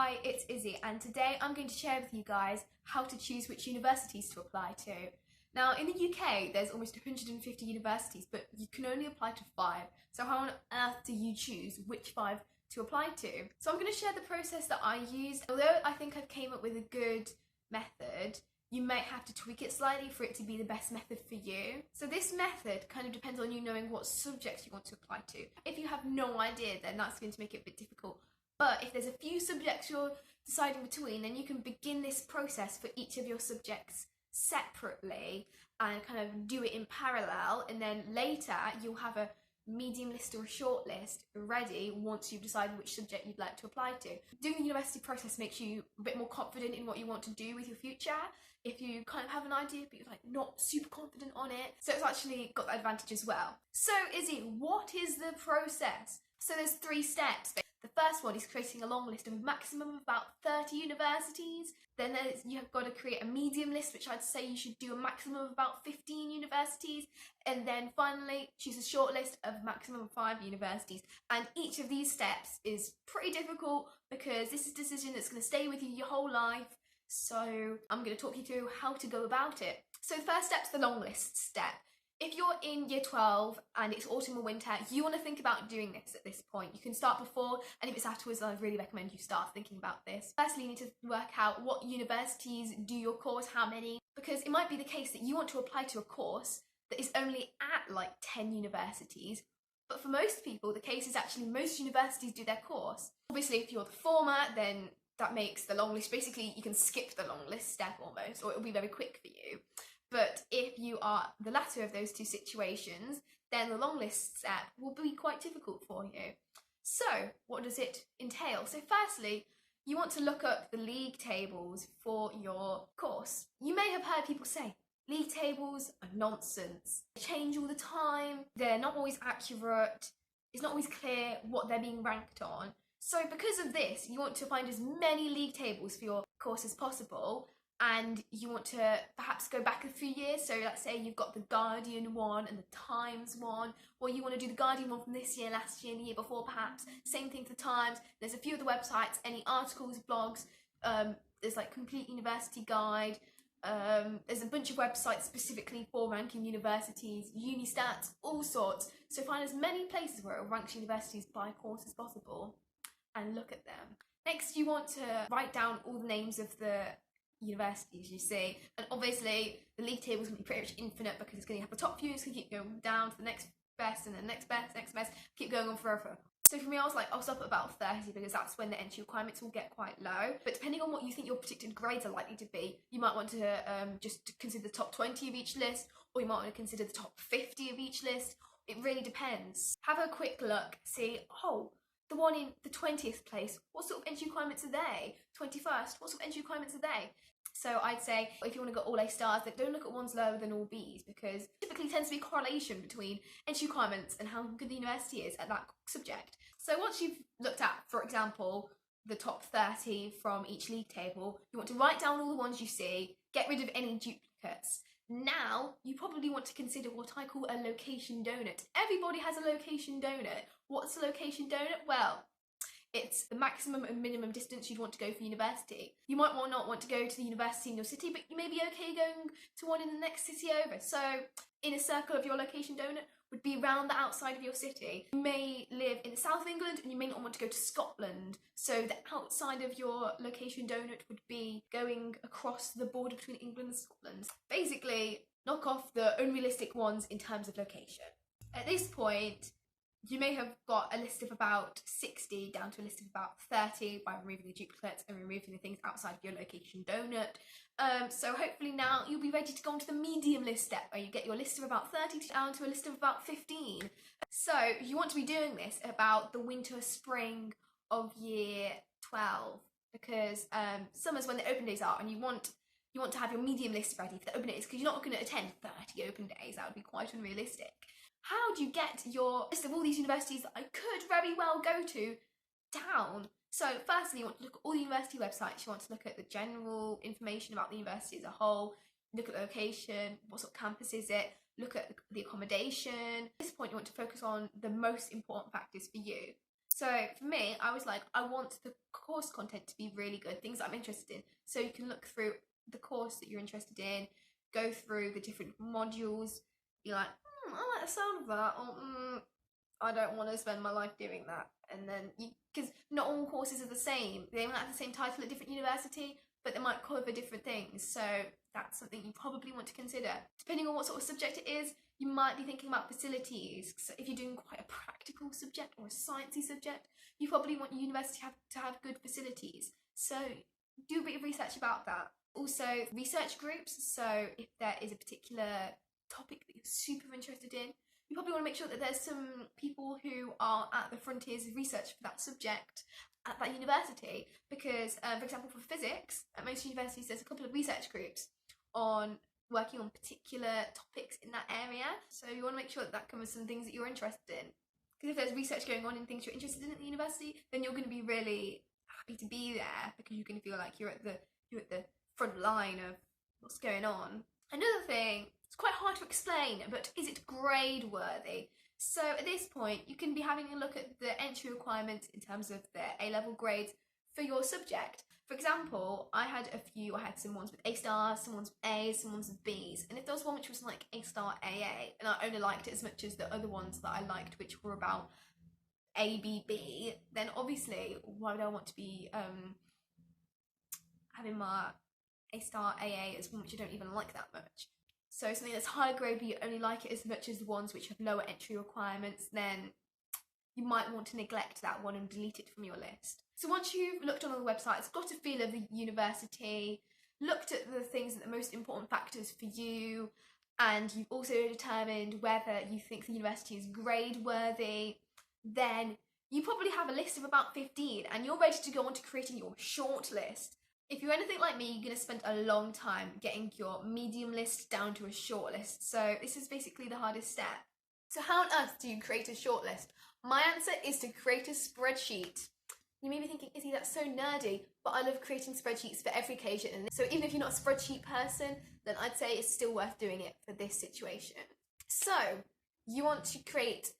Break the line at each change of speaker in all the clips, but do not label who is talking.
Hi, it's Izzy, and today I'm going to share with you guys how to choose which universities to apply to. Now, in the UK, there's almost 150 universities, but you can only apply to 5. So how on earth do you choose which 5 to apply to? So I'm going to share the process that I used. Although I think I've came up with a good method, you might have to tweak it slightly for it to be the best method for you. So this method kind of depends on you knowing what subjects you want to apply to. If you have no idea, then that's going to make it a bit difficult. But if there's a few subjects you're deciding between, then you can begin this process for each of your subjects separately and kind of do it in parallel, and then later you'll have a medium list or a short list ready once you've decided which subject you'd like to apply to. Doing the university process makes you a bit more confident in what you want to do with your future. If you kind of have an idea but you're like not super confident on it, so it's actually got that advantage as well. So Izzy, what is the process? So there's 3 steps. The first one is creating a long list of a maximum of about 30 universities. Then you've got to create a medium list, which I'd say you should do a maximum of about 15 universities. And then finally, choose a short list of maximum of 5 universities. And each of these steps is pretty difficult because this is a decision that's going to stay with you your whole life. So I'm going to talk you through how to go about it. So the first step's the long list step. If you're in year 12 and it's autumn or winter, you want to think about doing this at this point. You can start before, and if it's afterwards, I really recommend you start thinking about this. Firstly, you need to work out what universities do your course, how many, because it might be the case that you want to apply to a course that is only at like 10 universities, but for most people, the case is actually most universities do their course. Obviously, if you're the former, then that makes the long list, basically you can skip the long list step almost, or it'll be very quick for you. But if you are the latter of those 2 situations, then the long list step will be quite difficult for you. So what does it entail? So firstly, you want to look up the league tables for your course. You may have heard people say, league tables are nonsense. They change all the time. They're not always accurate. It's not always clear what they're being ranked on. So because of this, you want to find as many league tables for your course as possible. And you want to perhaps go back a few years. So let's say you've got the Guardian one and the Times one, or you want to do the Guardian one from this year, last year, and the year before perhaps. Same thing for the Times. There's a few of the websites, any articles, blogs, there's like Complete University Guide. There's a bunch of websites specifically for ranking universities, Unistats, all sorts. So find as many places where it ranks universities by course as possible and look at them. Next, you want to write down all the names of the universities you see, and obviously the league table is going to be pretty much infinite because it's going to have the top few, it's going to keep going down to the next best and then next best, next best, keep going on forever. So for me, I'll stop at about 30 because that's when the entry requirements will get quite low. But depending on what you think your predicted grades are likely to be, you might want to just consider the top 20 of each list, or you might want to consider the top 50 of each list. It really depends. Have a quick look, see, oh, the one in the 20th place, what sort of entry requirements are they? 21st, what sort of entry requirements are they? So I'd say if you want to get all A stars, then don't look at ones lower than all Bs, because typically tends to be a correlation between entry requirements and how good the university is at that subject. So once you've looked at, for example, the top 30 from each league table, you want to write down all the ones you see, get rid of any duplicates. Now, you probably want to consider what I call a location donut. Everybody has a location donut. What's a location donut? Well, it's the maximum and minimum distance you'd want to go for university. You might not want to go to the university in your city, but you may be okay going to one in the next city over. So, in a circle of your location donut would be around the outside of your city. You may live in the south of England and you may not want to go to Scotland. So the outside of your location donut would be going across the border between England and Scotland. Basically, knock off the unrealistic ones in terms of location. At this point, you may have got a list of about 60 down to a list of about 30 by removing the duplicates and removing the things outside of your location donut. So hopefully now you'll be ready to go on to the medium list step, where you get your list of about 30 down to a list of about 15. So you want to be doing this about the winter, spring of year 12, because summer's when the open days are, and you want to have your medium list ready for the open days, because you're not going to attend 30 open days. That would be quite unrealistic. How do you get your list of all these universities that I could very well go to down? So firstly, you want to look at all the university websites. You want to look at the general information about the university as a whole, look at the location, what sort of campus is it, look at the accommodation. At this point, you want to focus on the most important factors for you. So for me, I was like, I want the course content to be really good, things that I'm interested in. So you can look through the course that you're interested in, go through the different modules, be like, I like the sound of that, or I don't want to spend my life doing that. And then because not all courses are the same. They might have the same title at different university, but they might cover different things. So that's something you probably want to consider. Depending on what sort of subject it is, you might be thinking about facilities. So if you're doing quite a practical subject or a sciencey subject, you probably want your university to have good facilities. So do a bit of research about that. Also, research groups. So if there is a particular topic that you're super interested in, you probably want to make sure that there's some people who are at the frontiers of research for that subject at that university. Because, for example, for physics, at most universities there's a couple of research groups on working on particular topics in that area. So you want to make sure that that covers some things that you're interested in. Because if there's research going on in things you're interested in at the university, then you're going to be really happy to be there, because you're going to feel like you're at the front line of what's going on. Another thing, it's quite hard to explain, but is it grade worthy? So at this point, you can be having a look at the entry requirements in terms of the A-level grades for your subject. For example, I had some ones with A stars, some ones with A's, some ones with B's. And if there was one which was like A star AA, and I only liked it as much as the other ones that I liked, which were about A, B, B, then obviously, why would I want to be having my A star AA as one which I don't even like that much? So something that's higher grade but you only like it as much as the ones which have lower entry requirements, then you might want to neglect that one and delete it from your list. So once you've looked on the website, got a feel of the university, looked at the things that are the most important factors for you, and you've also determined whether you think the university is grade worthy, then you probably have a list of about 15 and you're ready to go on to creating your shortlist. If you're anything like me, you're going to spend a long time getting your medium list down to a short list. So this is basically the hardest step. So how on earth do you create a shortlist? My answer is to create a spreadsheet. You may be thinking, Izzy, that's so nerdy, but I love creating spreadsheets for every occasion. And so even if you're not a spreadsheet person, then I'd say it's still worth doing it for this situation. So you want to create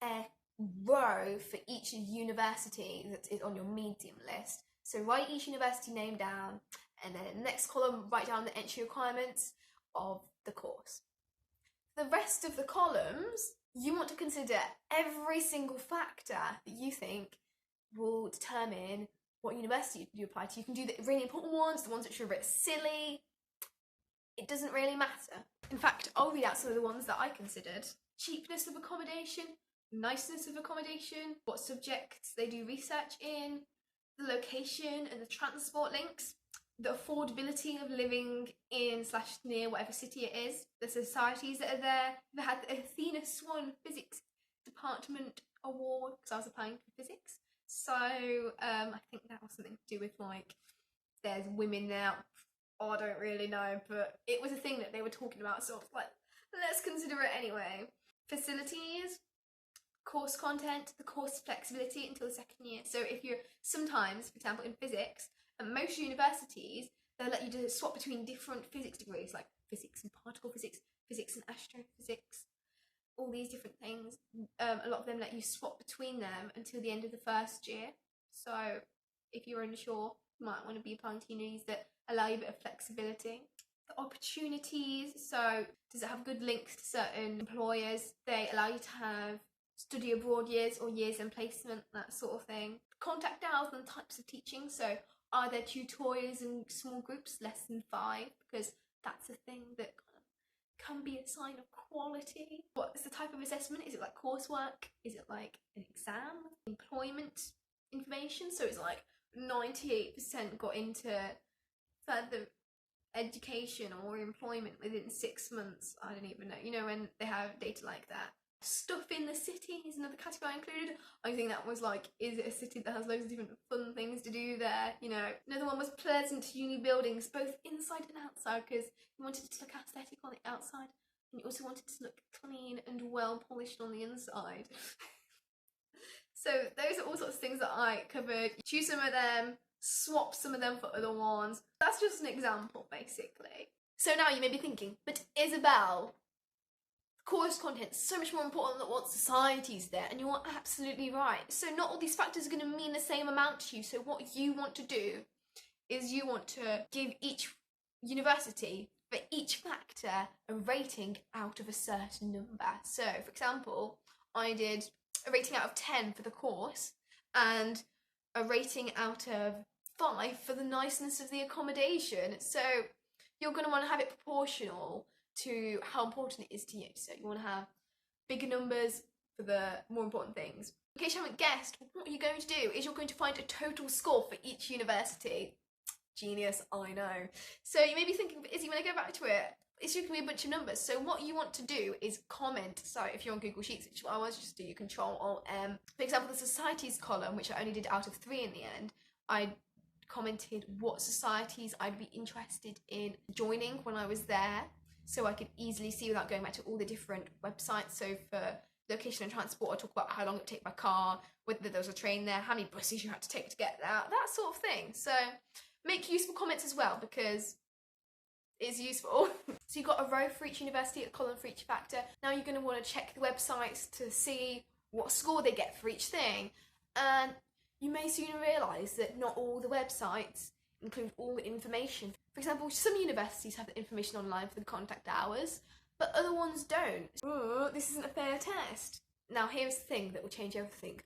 a row for each university that is on your medium list. So write each university name down, and then in the next column, write down the entry requirements of the course. The rest of the columns, you want to consider every single factor that you think will determine what university you apply to. You can do the really important ones, the ones which are a bit silly. It doesn't really matter. In fact, I'll read out some of the ones that I considered. Cheapness of accommodation, niceness of accommodation, what subjects they do research in, the location and the transport links, the affordability of living in / near whatever city it is, the societies that are there. They had the Athena Swan Physics Department Award because I was applying for physics. So I think that was something to do with like there's women there. Oh, I don't really know, but it was a thing that they were talking about, so I was like, let's consider it anyway. Facilities, course content, the course flexibility until the second year. So if you're sometimes, for example, in physics, at most universities, they'll let you to swap between different physics degrees, like physics and particle physics, physics and astrophysics, all these different things. A lot of them let you swap between them until the end of the first year. So if you're unsure, you might want to be applying to unis that allow you a bit of flexibility. The opportunities, so does it have good links to certain employers? They allow you to have study abroad years or years in placement, that sort of thing. Contact hours and types of teaching, so are there tutorials in small groups less than 5? Because that's a thing that can be a sign of quality. What is the type of assessment? Is it like coursework? Is it like an exam? Employment information, so it's like 98% got into further education or employment within 6 months. I don't even know, you know, when they have data like that. Stuff in the city is another category included. I think that was like, is it a city that has loads of different fun things to do there? You know, another one was pleasant uni buildings, both inside and outside, because you wanted it to look aesthetic on the outside, and you also wanted it to look clean and well polished on the inside. So those are all sorts of things that I covered. Choose some of them, swap some of them for other ones. That's just an example, basically. So now you may be thinking, but Isabel, course content is so much more important than what society's there, and you're absolutely right. So not all these factors are going to mean the same amount to you. So what you want to do is you want to give each university, for each factor, a rating out of a certain number. So for example, I did a rating out of 10 for the course and a rating out of 5 for the niceness of the accommodation. So you're going to want to have it proportional to how important it is to you. So you want to have bigger numbers for the more important things. In case you haven't guessed, what you're going to do is you're going to find a total score for each university. Genius, I know. So you may be thinking, Izzy, when I go back to it, it's just going to be a bunch of numbers. So what you want to do is comment. So if you're on Google Sheets, which I was just do, you Control-Alt-M. For example, the societies column, which I only did out of 3 in the end, I commented what societies I'd be interested in joining when I was there, so I could easily see without going back to all the different websites. So for location and transport, I talk about how long it would take by car, whether there was a train there, how many buses you had to take to get there, that sort of thing. So make useful comments as well, because it's useful. So you've got a row for each university, a column for each factor. Now you're going to want to check the websites to see what score they get for each thing. And you may soon realise that not all the websites include all the information. For example, some universities have the information online for the contact hours, but other ones don't. Oh, this isn't a fair test. Now here's the thing that will change everything.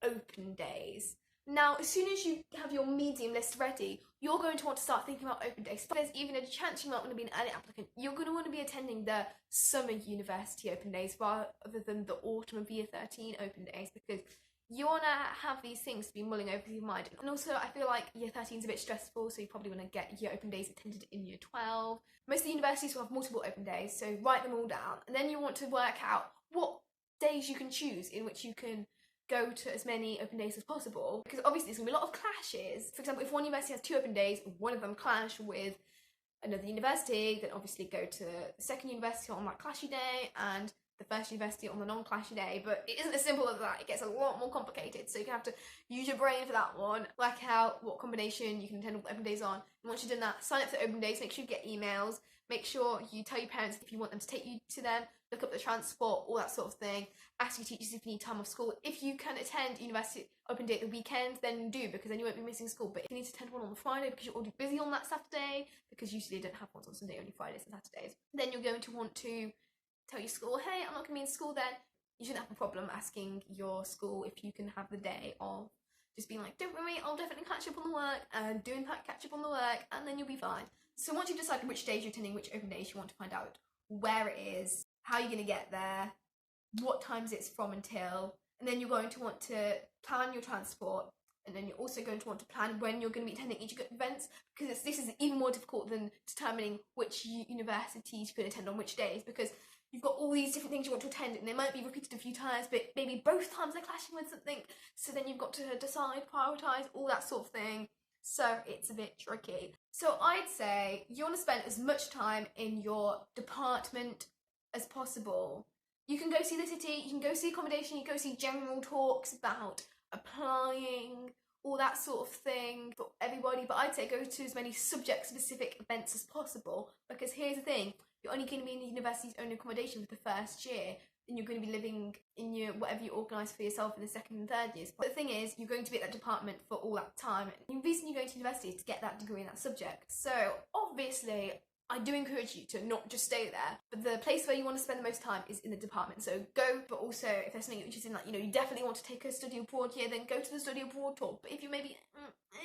Open days. Now, as soon as you have your medium list ready, you're going to want to start thinking about open days. If there's even a chance you might want to be an early applicant, you're going to want to be attending the summer university open days rather than the autumn of year 13 open days, because you want to have these things to be mulling over your mind. And also, I feel like year 13 is a bit stressful, so you probably want to get your open days attended in year 12. Most of the universities will have multiple open days, so write them all down. And then you want to work out what days you can choose in which you can go to as many open days as possible, because obviously there's going to be a lot of clashes. For example, if one university has 2 open days, one of them clash with another university, then obviously go to the second university on that clashy day and the first university on the non-clashy day. But it isn't as simple as that. It gets a lot more complicated, so you have to use your brain for that one, work out what combination you can attend all the open days on, and once you've done that, sign up for the open days, make sure you get emails, make sure you tell your parents if you want them to take you to them, look up the transport, all that sort of thing, ask your teachers if you need time off school. If you can attend university open day at the weekend, then do, because then you won't be missing school. But if you need to attend one on the Friday because you're already busy on that Saturday, because usually they don't have ones on Sunday, only Fridays and Saturdays, then you're going to want to tell your school, hey, I'm not going to be in school then. You shouldn't have a problem asking your school if you can have the day off. Just being like, don't worry, I'll definitely catch up on the work, and do in fact catch up on the work, and then you'll be fine. So once you've decided which days you're attending, which open days, you want to find out where it is, how you're going to get there, what times it's from until, and then you're going to want to plan your transport, and then you're also going to want to plan when you're going to be attending each events, because this is even more difficult than determining which universities you can attend on which days, because you've got all these different things you want to attend, and they might be repeated a few times, but maybe both times they're clashing with something, so then you've got to decide, prioritise, all that sort of thing. So it's a bit tricky. So I'd say you want to spend as much time in your department as possible. You can go see the city, you can go see accommodation, you can go see general talks about applying, all that sort of thing for everybody, but I'd say go to as many subject-specific events as possible, because here's the thing, you're only going to be in the university's own accommodation for the first year, and you're going to be living in your whatever you organise for yourself in the second and third years. But the thing is, you're going to be at that department for all that time. And the reason you're going to university is to get that degree in that subject. So obviously, I do encourage you to not just stay there, but the place where you want to spend the most time is in the department. So go, but also if there's something you're interested in, like, you definitely want to take a study abroad year, then go to the study abroad talk. But if you maybe,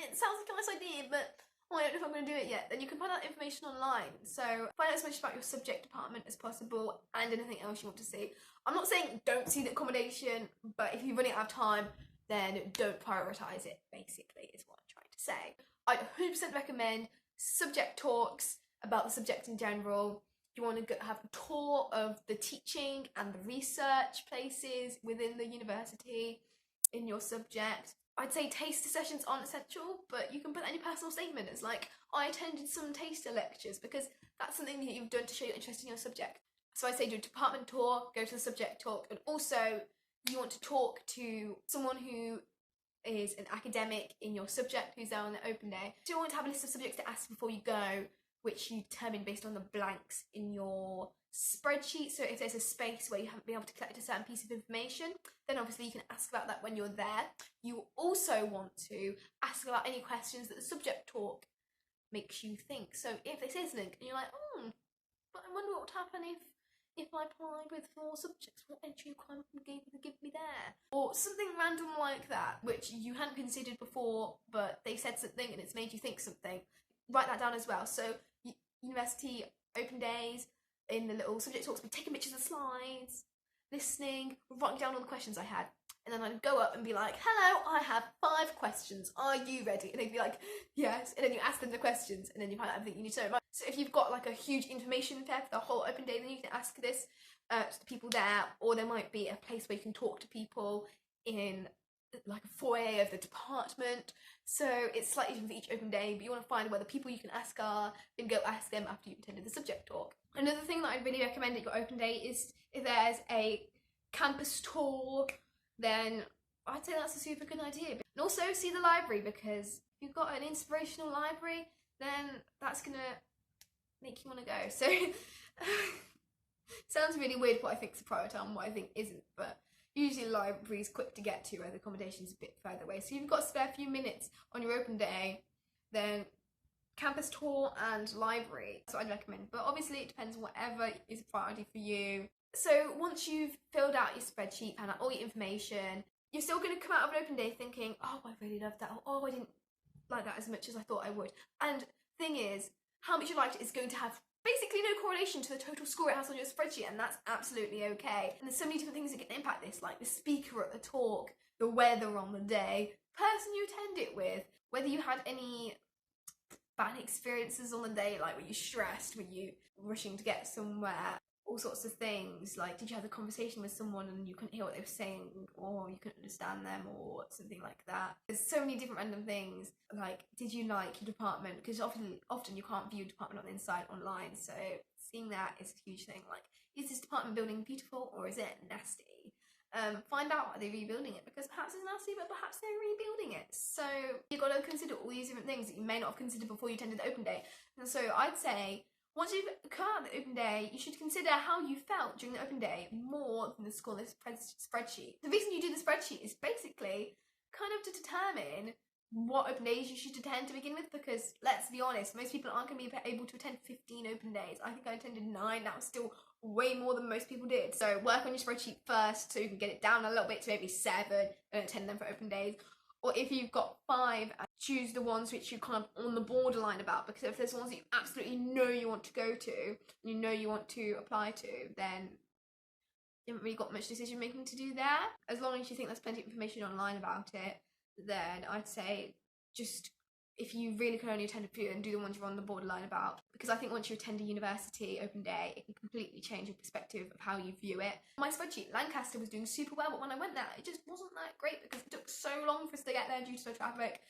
it sounds like a nice idea, but I don't know if I'm going to do it yet, then you can find out information online. So find out as much about your subject department as possible and anything else you want to see. I'm not saying don't see the accommodation, but if you're running out of time, then don't prioritise it, basically, is what I'm trying to say. I'd 100% recommend subject talks about the subject in general. You want to have a tour of the teaching and the research places within the university in your subject. I'd say taster sessions aren't essential, but you can put that in your personal statement as like, I attended some taster lectures, because that's something that you've done to show your interest in your subject. So I'd say do a department tour, go to the subject talk, and also you want to talk to someone who is an academic in your subject who's there on the open day. So you want to have a list of subjects to ask before you go, which you determine based on the blanks in your spreadsheet. So if there's a space where you haven't been able to collect a certain piece of information, then obviously you can ask about that when you're there. You also want to ask about any questions that the subject talk makes you think. So if they say something and you're like, but I wonder what would happen if I applied with 4 subjects, what entry requirement would give me there? Or something random like that, which you hadn't considered before, but they said something and it's made you think something. Write that down as well. So university open days, in the little subject talks, be taking pictures of slides, listening, writing down all the questions I had. And then I'd go up and be like, hello, I have 5 questions. Are you ready? And they'd be like, yes. And then you ask them the questions and then you find out everything you need to know. So if you've got like a huge information fair for the whole open day, then you can ask this to the people there. Or there might be a place where you can talk to people in like a foyer of the department. So it's slightly different for each open day, but you want to find where the people you can ask are, then go ask them after you've attended the subject talk. Another thing that I'd really recommend at your open day is if there's a campus tour, then I'd say that's a super good idea. And also see the library, because if you've got an inspirational library, then that's gonna make you want to go. So sounds really weird what I think is a priority and what I think isn't, but usually the library is quick to get to where the accommodation's a bit further away. So if you've got a spare few minutes on your open day, then campus tour and library. That's what I'd recommend. But obviously it depends on whatever is a priority for you. So once you've filled out your spreadsheet and all your information, you're still going to come out of an open day thinking, oh, I really loved that. Oh, I didn't like that as much as I thought I would. And thing is, how much you liked it is going to have basically no correlation to the total score it has on your spreadsheet, and that's absolutely okay. And there's so many different things that can impact this, like the speaker at the talk, the weather on the day, the person you attend it with, whether you had any bad experiences on the day, like were you stressed, were you rushing to get somewhere, all sorts of things, like did you have a conversation with someone and you couldn't hear what they were saying, or you couldn't understand them, or something like that. There's so many different random things, like did you like your department, because often you can't view a department on the inside online, so seeing that is a huge thing. Like, is this department building beautiful or is it nasty? Find out, are they rebuilding it, because perhaps it's nasty but perhaps they're rebuilding it. So you've got to consider all these different things that you may not have considered before you attended the open day. And so I'd say once you've come out of the open day, you should consider how you felt during the open day more than the score on this spreadsheet. The reason you do the spreadsheet is basically kind of to determine what open days you should attend to begin with, because let's be honest, most people aren't going to be able to attend 15 open days. I think I attended 9. That was still way more than most people did. So work on your spreadsheet first so you can get it down a little bit to maybe 7 and attend them for open days. Or if you've got 5, choose the ones which you're kind of on the borderline about, because if there's ones that you absolutely know you want to go to, you know you want to apply to, then you haven't really got much decision making to do there. As long as you think there's plenty of information online about it, then I'd say just, if you really can only attend a few, and do the ones you're on the borderline about, because I think once you attend a university open day, it can completely change your perspective of how you view it. My spreadsheet, Lancaster was doing super well, but when I went there, it just wasn't that great because it took so long for us to get there due to the traffic,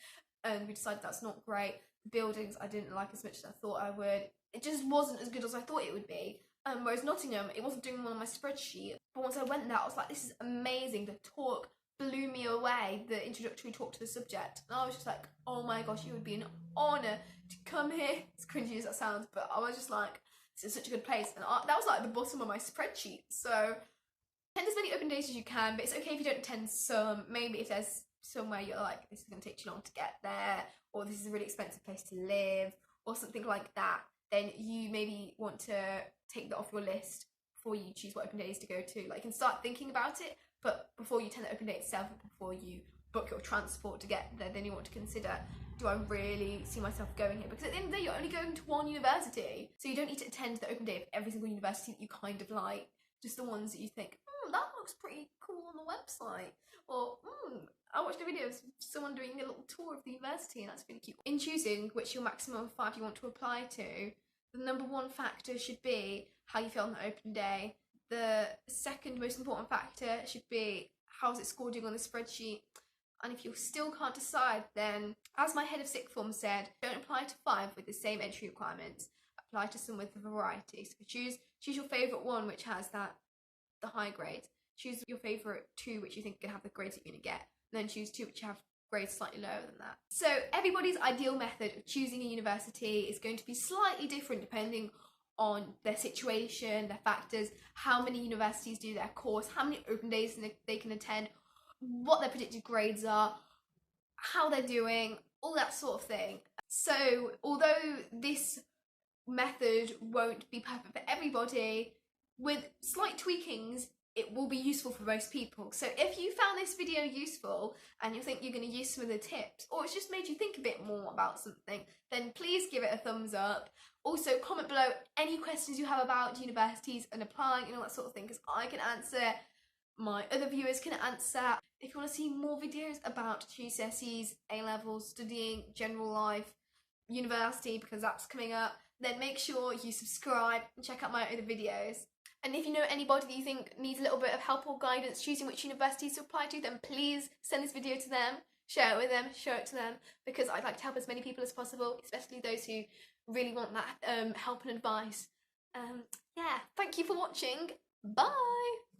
and we decided that's not great. The buildings I didn't like as much as I thought I would. It just wasn't as good as I thought it would be. Whereas Nottingham, it wasn't doing well on my spreadsheet, but once I went there, I was like, this is amazing. The talk blew me away, the introductory talk to the subject, and I was just like, oh my gosh, it would be an honour to come here. As cringy as that sounds, but I was just like, this is such a good place, and that was like the bottom of my spreadsheet. So attend as many open days as you can, but it's okay if you don't attend some. Maybe if there's somewhere you're like, this is going to take too long to get there, or this is a really expensive place to live, or something like that, then you maybe want to take that off your list before you choose what open days to go to. Like, you can start thinking about it, but before you attend the open day itself, before you book your transport to get there, then you want to consider, do I really see myself going here? Because at the end of the day, you're only going to one university, so you don't need to attend the open day of every single university that you kind of like, just the ones that you think, that looks pretty cool on the website, or I watched a video of someone doing a little tour of the university and that's really cute. In choosing which your maximum of 5 you want to apply to, the number 1 factor should be how you feel on the open day. The second most important factor should be, how's it scored on the spreadsheet? And if you still can't decide, then, as my head of sixth form said, don't apply to 5 with the same entry requirements. Apply to some with a variety. So choose your favourite one which has the high grades. Choose your favourite 2 which you think can have the grades that you're going to get. And then choose 2 which have grades slightly lower than that. So everybody's ideal method of choosing a university is going to be slightly different depending on their situation, their factors, how many universities do their course, how many open days they can attend, what their predicted grades are, how they're doing, all that sort of thing. So although this method won't be perfect for everybody, with slight tweakings it will be useful for most people. So if you found this video useful and you think you're going to use some of the tips, or it's just made you think a bit more about something, then please give it a thumbs up. Also comment below any questions you have about universities and applying and all that sort of thing, because I can answer, my other viewers can answer. If you want to see more videos about GCSEs, A-levels, studying, general life, university, because that's coming up, then make sure you subscribe and check out my other videos. And if you know anybody that you think needs a little bit of help or guidance choosing which universities to apply to, then please send this video to them, share it with them, show it to them, because I'd like to help as many people as possible, especially those who really want that help and advice. Yeah, thank you for watching. Bye!